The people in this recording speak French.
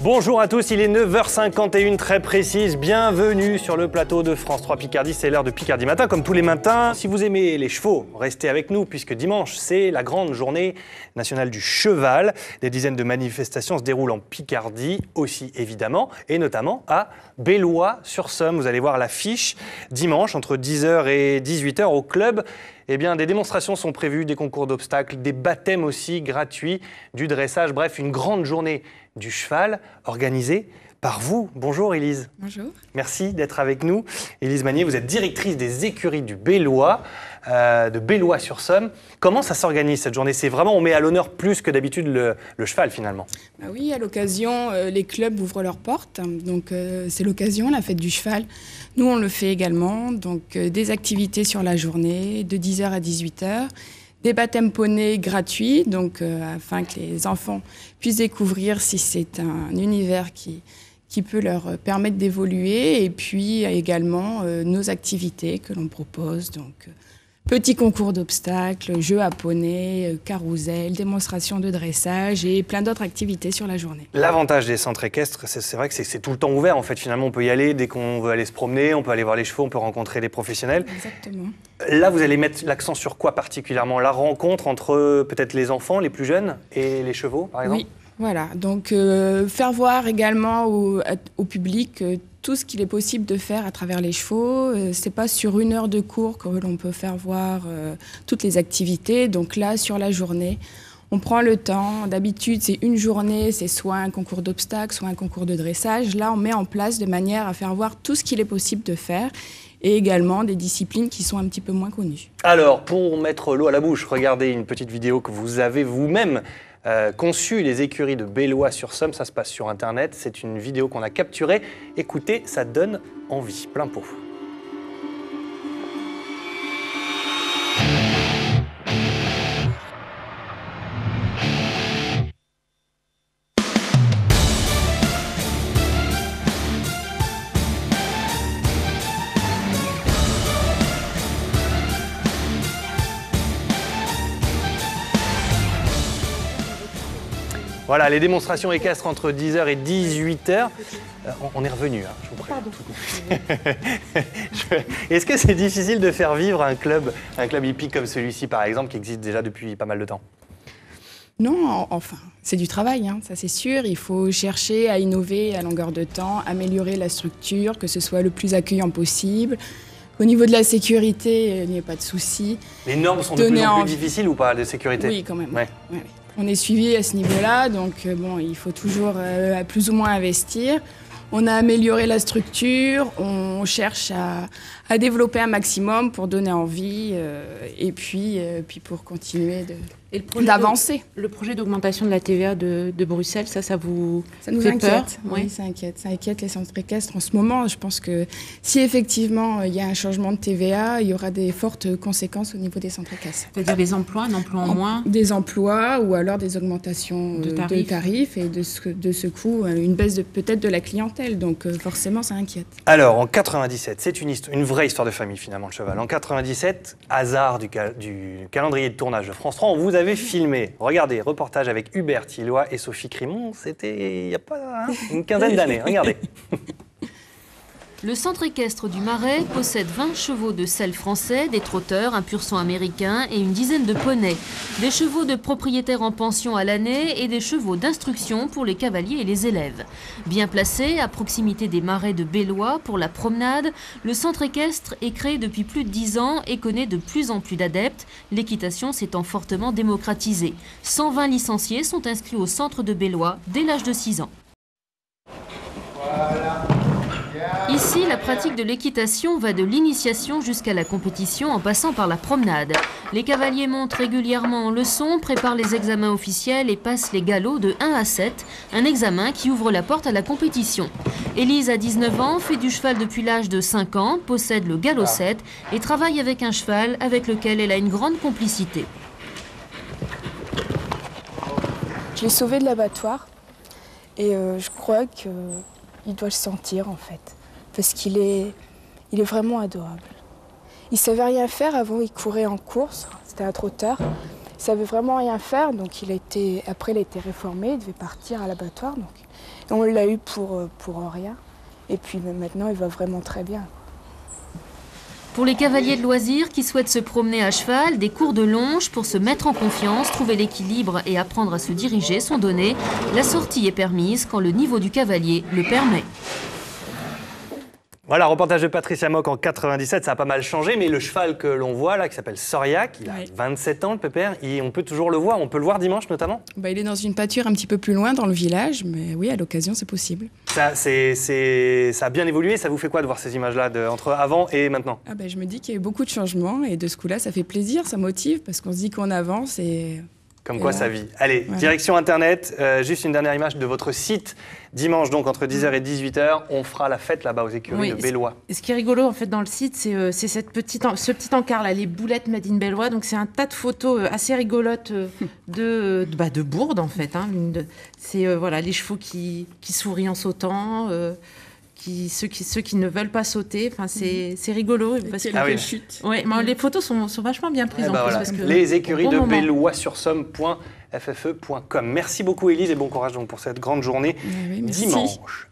Bonjour à tous, il est 9h51 très précise. Bienvenue sur le plateau de France 3 Picardie. C'est l'heure de Picardie Matin, comme tous les matins. Si vous aimez les chevaux, restez avec nous puisque dimanche, c'est la grande journée nationale du cheval. Des dizaines de manifestations se déroulent en Picardie aussi évidemment, et notamment à Bellois-sur-Somme. Vous allez voir l'affiche dimanche entre 10h et 18h au club. Eh bien, des démonstrations sont prévues, des concours d'obstacles, des baptêmes aussi gratuits, du dressage, bref, une grande journée du cheval organisée par vous. Bonjour Élise. Bonjour. Merci d'être avec nous. Élise Magnier, vous êtes directrice des écuries du Bellois, de Bellois-sur-Somme. Comment ça s'organise cette journée? C'est vraiment, on met à l'honneur plus que d'habitude le cheval finalement. Bah oui, à l'occasion, les clubs ouvrent leurs portes. Donc c'est l'occasion, la fête du cheval. Nous, on le fait également. Donc des activités sur la journée, de 10h à 18h. Des baptêmes poneys gratuits, donc afin que les enfants puissent découvrir si c'est un univers qui peut leur permettre d'évoluer. Et puis également nos activités que l'on propose. Donc petits concours d'obstacles, jeux à poney, carrousel, démonstrations de dressage et plein d'autres activités sur la journée. L'avantage des centres équestres, c'est vrai que c'est tout le temps ouvert. En fait, finalement, on peut y aller dès qu'on veut aller se promener, on peut aller voir les chevaux, on peut rencontrer des professionnels. Exactement. Là, vous allez mettre l'accent sur quoi particulièrement? La rencontre entre peut-être les enfants, les plus jeunes et les chevaux, par exemple? Oui, voilà. Donc, faire voir également au public tout ce qu'il est possible de faire à travers les chevaux. C'est pas sur une heure de cours que l'on peut faire voir toutes les activités. Donc là, sur la journée, on prend le temps. D'habitude, c'est une journée, c'est soit un concours d'obstacles, soit un concours de dressage. Là, on met en place de manière à faire voir tout ce qu'il est possible de faire et également des disciplines qui sont un petit peu moins connues. Alors, pour mettre l'eau à la bouche, regardez une petite vidéo que vous avez vous-même conçue, les écuries de Bellois-sur-Somme. Ça se passe sur Internet. C'est une vidéo qu'on a capturée. Écoutez, ça donne envie, plein pot. Voilà, les démonstrations équestres entre 10h et 18h. On est revenu, hein, je vous préviens. Est-ce que c'est difficile de faire vivre un club hippique comme celui-ci, par exemple, qui existe déjà depuis pas mal de temps? Non, enfin, c'est du travail, hein, ça c'est sûr. Il faut chercher à innover à longueur de temps, améliorer la structure, que ce soit le plus accueillant possible. Au niveau de la sécurité, il n'y a pas de souci. Les normes sont de plus en plus difficiles ou pas, de sécurité? Oui, quand même. Ouais. Ouais. On est suivi à ce niveau-là, donc bon, il faut toujours plus ou moins investir. On a amélioré la structure, on cherche à développer un maximum pour donner envie et puis pour continuer d'avancer. Le projet d'augmentation de la TVA de Bruxelles, ça nous fait inquiète peur? Oui, ça inquiète les centres équestres en ce moment. Je pense que si effectivement il y a un changement de TVA, il y aura des fortes conséquences au niveau des centres équestres. C'est-à-dire des emplois, un emploi en moins? Des emplois ou alors des augmentations de tarifs et de ce coup, une baisse peut-être de la clientèle. Donc forcément, ça inquiète. Alors, en 97, c'est une vraie histoire de famille finalement, le cheval. En 97, hasard du calendrier de tournage de France 3, on vous avez filmé. Regardez, reportage avec Hubert Tilloy et Sophie Crimon, c'était il n'y a pas une quinzaine d'années. Regardez. Le centre équestre du Marais possède 20 chevaux de selle français, des trotteurs, un pur sang américain et une dizaine de poneys. Des chevaux de propriétaires en pension à l'année et des chevaux d'instruction pour les cavaliers et les élèves. Bien placé, à proximité des marais de Bellois pour la promenade, le centre équestre est créé depuis plus de 10 ans et connaît de plus en plus d'adeptes, l'équitation s'étant fortement démocratisée. 120 licenciés sont inscrits au centre de Bellois dès l'âge de 6 ans. Ici, la pratique de l'équitation va de l'initiation jusqu'à la compétition en passant par la promenade. Les cavaliers montent régulièrement en leçon, préparent les examens officiels et passent les galops de 1 à 7, un examen qui ouvre la porte à la compétition. Élise a 19 ans, fait du cheval depuis l'âge de 5 ans, possède le galop 7 et travaille avec un cheval avec lequel elle a une grande complicité. Je l'ai sauvé de l'abattoir et je crois qu'il doit le sentir en fait. Parce qu'il est vraiment adorable. Il savait rien faire avant, il courait en course, c'était un trotteur. savait vraiment rien faire. Donc après, il a été réformé, il devait partir à l'abattoir. Donc on l'a eu pour rien. Et puis maintenant, il va vraiment très bien. Pour les cavaliers de loisirs qui souhaitent se promener à cheval, des cours de longe pour se mettre en confiance, trouver l'équilibre et apprendre à se diriger sont donnés. La sortie est permise quand le niveau du cavalier le permet. Voilà, reportage de Patricia Mock en 97, ça a pas mal changé, mais le cheval que l'on voit là, qui s'appelle Soriac, il a 27 ans le pépère, et on peut toujours le voir, on peut le voir dimanche notamment. Il est dans une pâture un petit peu plus loin dans le village, mais oui, à l'occasion, c'est possible. Ça a bien évolué, ça vous fait quoi de voir ces images-là entre avant et maintenant? Je me dis qu'il y a eu beaucoup de changements, et de ce coup-là, ça fait plaisir, ça motive, parce qu'on se dit qu'on avance et... Comme quoi ça vit. Allez, voilà. Direction Internet, juste une dernière image de votre site. Dimanche, donc, entre 10h et 18h, on fera la fête là-bas aux écuries de Bellois. Ce qui est rigolo, en fait, dans le site, c'est ce petit encart, là, les boulettes Made in Bellois. Donc, c'est un tas de photos assez rigolotes de bourdes, en fait. Hein. C'est les chevaux qui sourient en sautant, ceux qui ne veulent pas sauter. Enfin, c'est rigolo. Parce que chutes. Ouais, les photos sont vachement bien prises. En plus, parce que les écuries de Bellois-sur-Somme.ffE.com. Merci beaucoup, Élise, et bon courage donc pour cette grande journée dimanche.